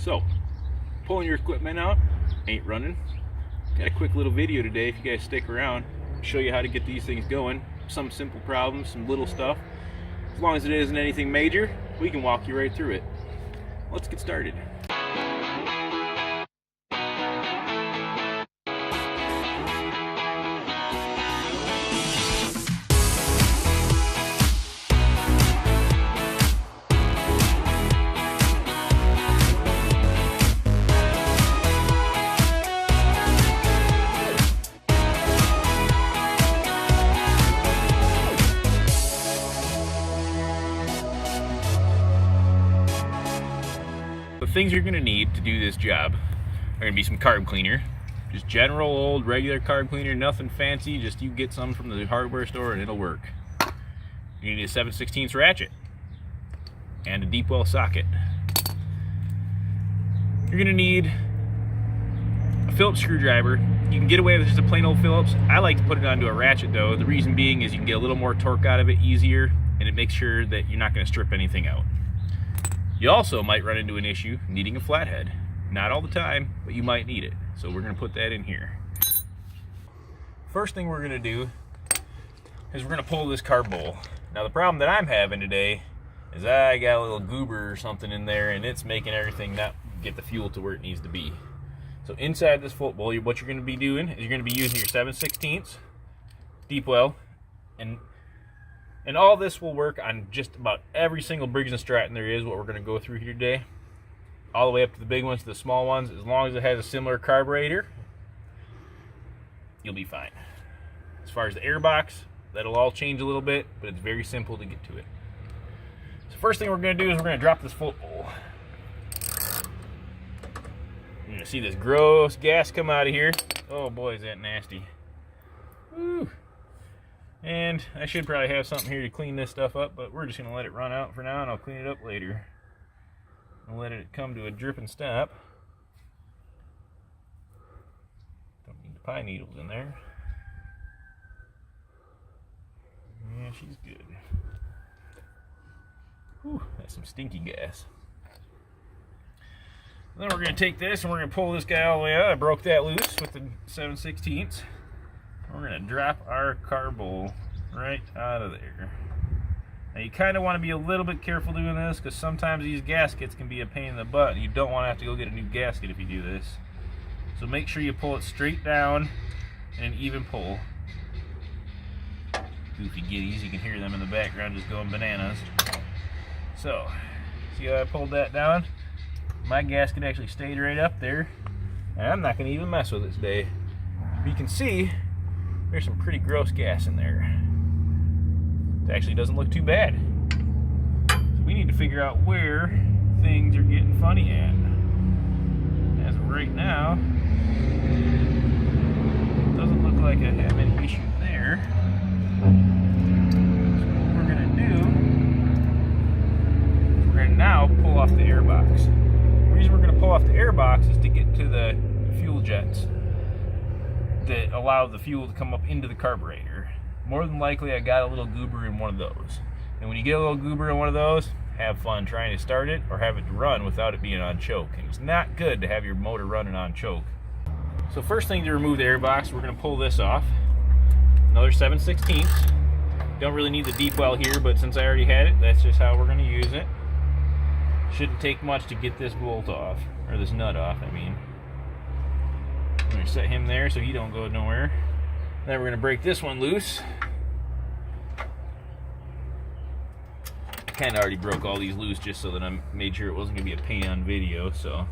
So, pulling your equipment out, ain't running. Got a quick little video today, if you guys stick around, show you how to get these things going. Some simple problems, some little stuff. As long as it isn't anything major, we can walk you right through it. Let's get started. The things you're going to need to do this job are going to be some carb cleaner. Just general old regular carb cleaner, nothing fancy, just you get some from the hardware store and it'll work. You need a 7/16 ratchet and a deep well socket. You're going to need a Phillips screwdriver. You can get away with just a plain old Phillips. I like to put it onto a ratchet though. The reason being is you can get a little more torque out of it easier, and it makes sure that you're not going to strip anything out. You also might run into an issue needing a flathead. Not all the time, but you might need it. So we're going to put that in here. First thing we're going to do is we're going to pull this carb bowl. Now the problem that I'm having today is I got a little goober or something in there, and it's making everything not get the fuel to where it needs to be. So inside this float bowl, what you're going to be doing is you're going to be using your 7/16 deep well, and all this will work on just about every single Briggs and Stratton there is, what we're going to go through here today. All the way up to the big ones to the small ones. As long as it has a similar carburetor, you'll be fine. As far as the air box, that'll all change a little bit, but it's very simple to get to it. So first thing we're going to do is we're going to drop this float bowl. You're going to see this gross gas come out of here. Oh boy, is that nasty. Woo. And I should probably have something here to clean this stuff up, but we're just going to let it run out for now, and I'll clean it up later. I'll let it come to a dripping stop. Don't need the pine needles in there. Yeah, she's good. Whew, that's some stinky gas. Then we're going to take this and we're going to pull this guy all the way out. I broke that loose with the 7/16. We're going to drop our carb bowl right out of there. Now you kind of want to be a little bit careful doing this, because sometimes these gaskets can be a pain in the butt, and you don't want to have to go get a new gasket if you do this. So make sure you pull it straight down and an even pull. Goofy giddies, you can hear them in the background just going bananas. So, see how I pulled that down? My gasket actually stayed right up there, and I'm not going to even mess with it today. You can see there's some pretty gross gas in there. It actually doesn't look too bad. So we need to figure out where things are getting funny at. As of right now, it doesn't look like I have any issue there. So what we're going to do, we're going to now pull off the air box. The reason we're going to pull off the air box is to get to the fuel jets that allow the fuel to come up into the carburetor. More than likely I got a little goober in one of those. And when you get a little goober in one of those, have fun trying to start it or have it run without it being on choke. And it's not good to have your motor running on choke. So first thing to remove the air box, we're going to pull this off. Another 7/16. Don't really need the deep well here, but since I already had it, that's just how we're going to use it. Shouldn't take much to get this bolt off, or this nut off, I mean. I'm going to set him there so he don't go nowhere. Then we're going to break this one loose. I kind of already broke all these loose just so that I made sure it wasn't going to be a pain on video. So,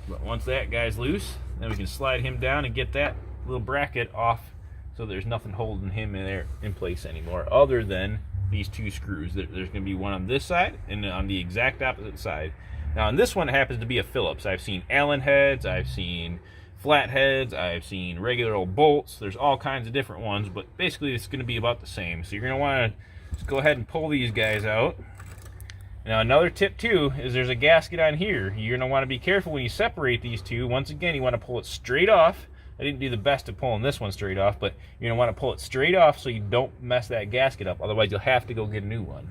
but once that guy's loose, then we can slide him down and get that little bracket off, so there's nothing holding him in there in place anymore, other than these two screws. There's going to be one on this side and on the exact opposite side. Now on this one, it happens to be a Phillips. I've seen Allen heads, I've seen flatheads, I've seen regular old bolts. There's all kinds of different ones, but basically it's going to be about the same. So you're going to want to just go ahead and pull these guys out. Now another tip too is there's a gasket on here. You're going to want to be careful when you separate these two. Once again, you want to pull it straight off. I didn't do the best of pulling this one straight off, but you're going to want to pull it straight off so you don't mess that gasket up. Otherwise you'll have to go get a new one.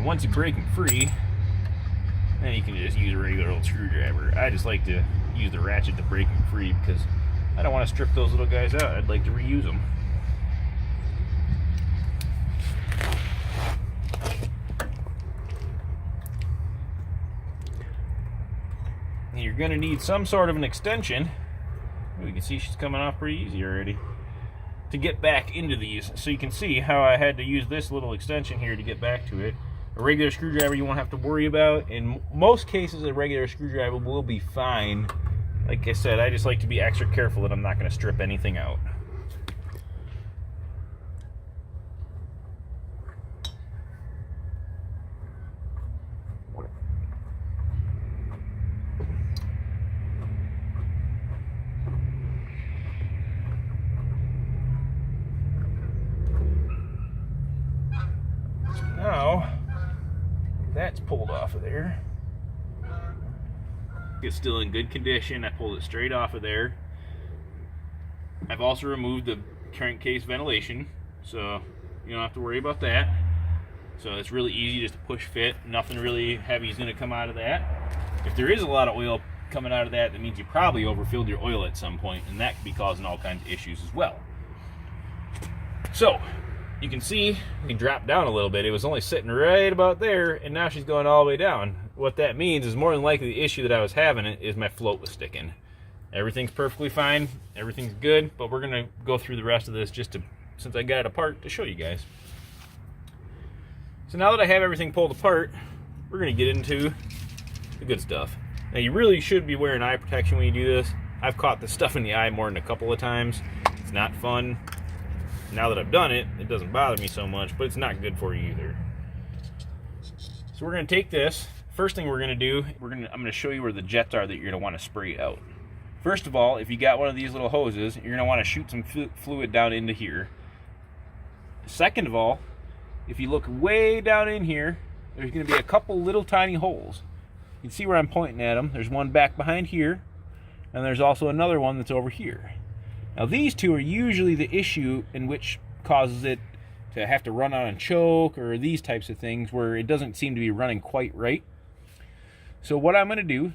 once you break them free, then you can just use a regular old screwdriver. I just like to use the ratchet to break them free because I don't want to strip those little guys out. I'd like to reuse them. And you're going to need some sort of an extension. You can see she's coming off pretty easy already. To get back into these. So you can see how I had to use this little extension here to get back to it. A regular screwdriver you won't have to worry about. In most cases, a regular screwdriver will be fine. Like I said, I just like to be extra careful that I'm not going to strip anything out. Now, that's pulled off of there. It's still in good condition. I pulled it straight off of there. I've also removed the crankcase ventilation, so you don't have to worry about that. So it's really easy just to push fit. Nothing really heavy is going to come out of that. If there is a lot of oil coming out of that, that means you probably overfilled your oil at some point, and that could be causing all kinds of issues as well. So you can see we dropped down a little bit. It was only sitting right about there, and now she's going all the way down. What that means is more than likely the issue that I was having is my float was sticking. Everything's perfectly fine, everything's good, but we're gonna go through the rest of this just to, since I got it apart, to show you guys. So now that I have everything pulled apart, we're gonna get into the good stuff. Now you really should be wearing eye protection when you do this. I've caught this stuff in the eye more than a couple of times. It's not fun. Now that I've done it, it doesn't bother me so much, but it's not good for you either. So we're gonna take this. First thing we're gonna do, I'm gonna show you where the jets are that you're gonna wanna spray out. First of all, if you got one of these little hoses, you're gonna wanna shoot some fluid down into here. Second of all, if you look way down in here, there's gonna be a couple little tiny holes. You can see where I'm pointing at them. There's one back behind here, and there's also another one that's over here. Now these two are usually the issue in which causes it to have to run out and choke, or these types of things where it doesn't seem to be running quite right. So what I'm going to do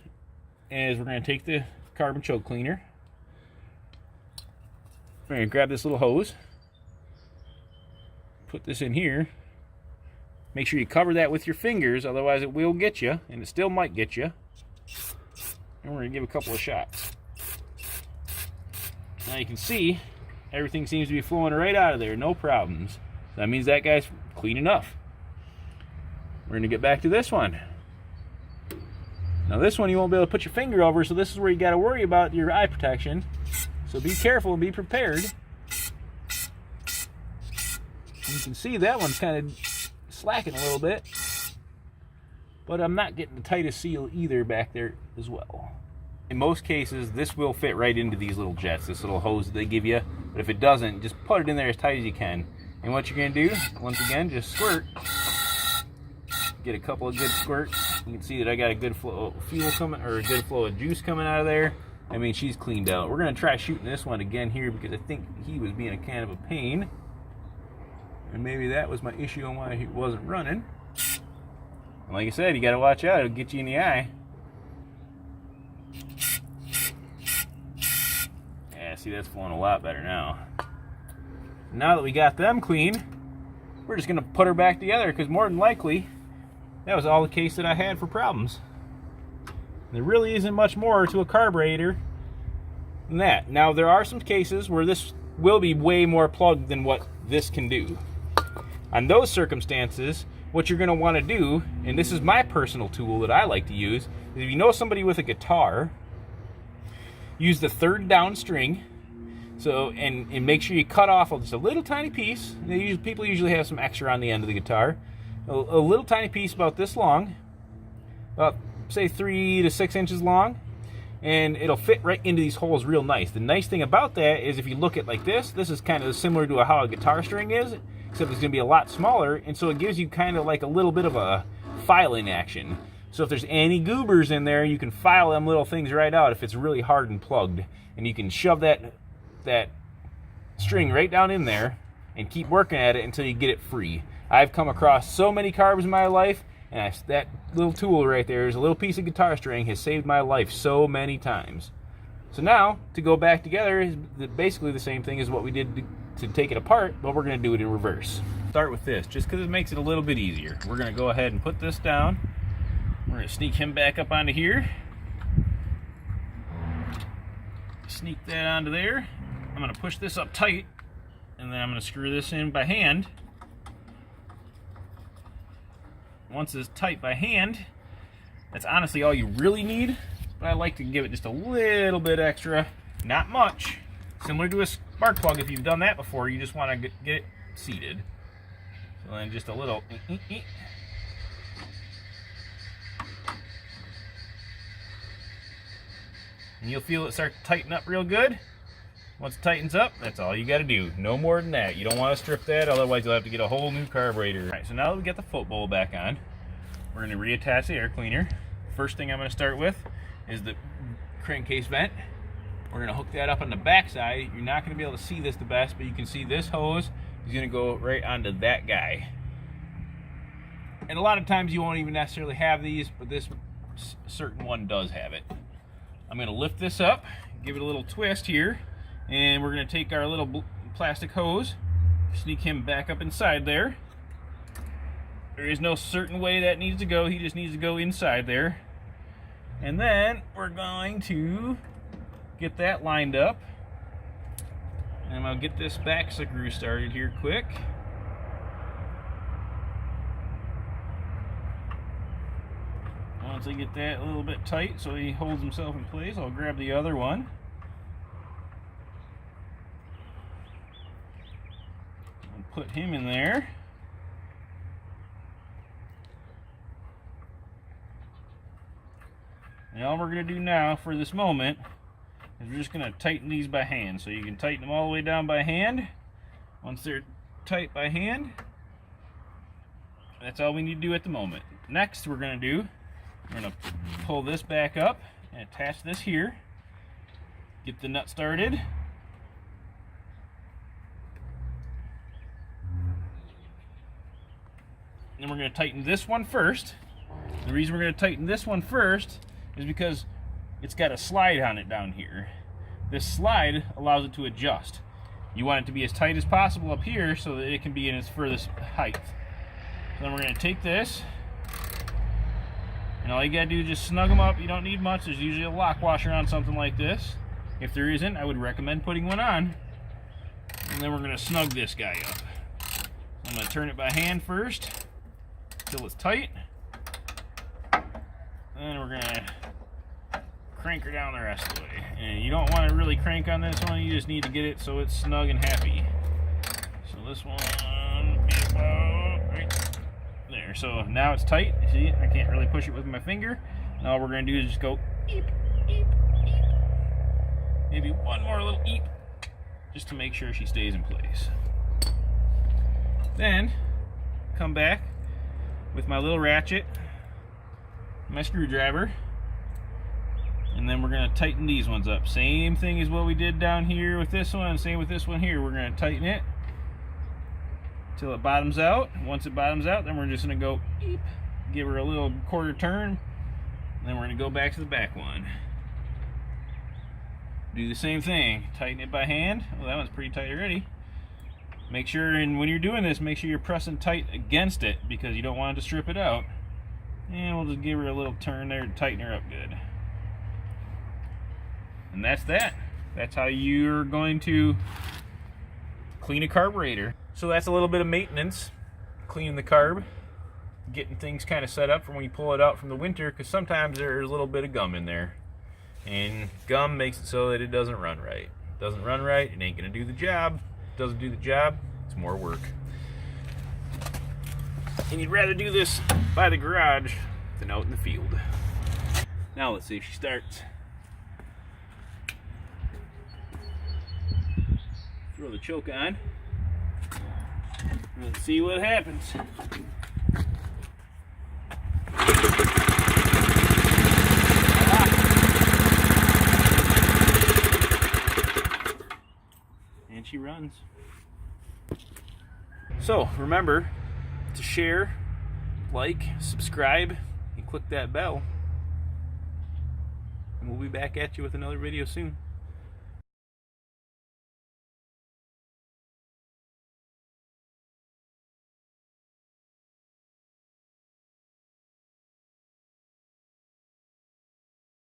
is we're going to take the carbon choke cleaner. We're going to grab this little hose, put this in here. Make sure you cover that with your fingers, otherwise it will get you, and it still might get you. And we're going to give a couple of shots. Now you can see everything seems to be flowing right out of there, no problems. So that means that guy's clean enough. We're going to get back to this one. Now this one you won't be able to put your finger over, so this is where you got to worry about your eye protection. So be careful and be prepared. And you can see that one's kind of slacking a little bit, but I'm not getting the tightest seal either back there as well. In most cases, this will fit right into these little jets, this little hose that they give you. But if it doesn't, just put it in there as tight as you can. And what you're going to do, once again, just squirt. Get a couple of good squirts. You can see that I got a good flow of fuel coming, or a good flow of juice coming out of there. I mean, she's cleaned out. We're going to try shooting this one again here because I think he was being a kind of a pain. And maybe that was my issue on why he wasn't running. And like I said, you got to watch out. It'll get you in the eye. Yeah, see, that's flowing a lot better now. Now that we got them clean, we're just going to put her back together because more than likely, that was all the case that I had for problems. There really isn't much more to a carburetor than that. Now, there are some cases where this will be way more plugged than what this can do. On those circumstances, what you're going to want to do, and this is my personal tool that I like to use, is if you know somebody with a guitar, use the third down string. So, and make sure you cut off just a little tiny piece. People usually have some extra on the end of the guitar. A little tiny piece about this long, about say 3 to 6 inches long, and it'll fit right into these holes real nice. The nice thing about that is if you look at like this is kind of similar to how a guitar string is, except it's going to be a lot smaller, and so it gives you kind of like a little bit of a filing action. So if there's any goobers in there, you can file them little things right out if it's really hard and plugged, and you can shove that string right down in there and keep working at it until you get it free. I've come across so many carbs in my life, and that little tool right there is a little piece of guitar string has saved my life so many times. So now, to go back together is basically the same thing as what we did to take it apart, but we're going to do it in reverse. Start with this, just because it makes it a little bit easier. We're going to go ahead and put this down. We're going to sneak him back up onto here. Sneak that onto there. I'm going to push this up tight, and then I'm going to screw this in by hand. Once it's tight by hand, that's honestly all you really need, but I like to give it just a little bit extra, not much. Similar to a spark plug, if you've done that before, you just want to get it seated. So then just a little. And you'll feel it start to tighten up real good. Once it tightens up, that's all you got to do. No more than that. You don't want to strip that, otherwise you'll have to get a whole new carburetor. All right, so now that we got the foot bowl back on, we're going to reattach the air cleaner. First thing I'm going to start with is the crankcase vent. We're going to hook that up on the back side. You're not going to be able to see this the best, but you can see this hose is going to go right onto that guy. And a lot of times you won't even necessarily have these, but this certain one does have it. I'm going to lift this up, give it a little twist here, and we're going to take our little plastic hose, sneak him back up inside there. There is no certain way that needs to go. He just needs to go inside there. And then we're going to get that lined up. And I'll get this back screw started here quick. Once I get that a little bit tight so he holds himself in place, I'll grab the other one. And put him in there. And all we're going to do now for this moment is we're just going to tighten these by hand. So you can tighten them all the way down by hand. Once they're tight by hand, that's all we need to do at the moment. Next we're going to pull this back up and attach this here. Get the nut started. And then we're going to tighten this one first. The reason we're going to tighten this one first is because it's got a slide on it down here. This slide allows it to adjust. You want it to be as tight as possible up here so that it can be in its furthest height. So then we're going to take this, and all you got to do is just snug them up. You don't need much. There's usually a lock washer on something like this. If there isn't, I would recommend putting one on. And then we're going to snug this guy up. I'm going to turn it by hand first until it's tight. And then we're going to crank her down the rest of the way. And you don't want to really crank on this one, you just need to get it so it's snug and happy. So this one be about right there. So now it's tight. See, I can't really push it with my finger. Now all we're going to do is just go eep, eep, eep. Maybe one more little eep, just to make sure she stays in place. Then come back with my little ratchet, my screwdriver, and then we're going to tighten these ones up. Same thing as what we did down here with this one, and same with this one here. We're going to tighten it until it bottoms out. Once it bottoms out, then we're just going to go eep, give her a little quarter turn, and then we're going to go back to the back one. Do the same thing, tighten it by hand. Well, that one's pretty tight already. Make sure, and when you're doing this, make sure you're pressing tight against it because you don't want it to strip it out. And we'll just give her a little turn there to tighten her up good. And that's that. That's how you're going to clean a carburetor. So that's a little bit of maintenance, cleaning the carb, getting things kind of set up for when you pull it out from the winter, because sometimes there's a little bit of gum in there. And gum makes it so that it doesn't run right. It doesn't run right, it ain't going to do the job. It doesn't do the job, it's more work. And you'd rather do this by the garage than out in the field. Now let's see if she starts. Throw the choke on. Let's see what happens. And she runs. So remember, to share, like, subscribe, and click that bell. And we'll be back at you with another video soon.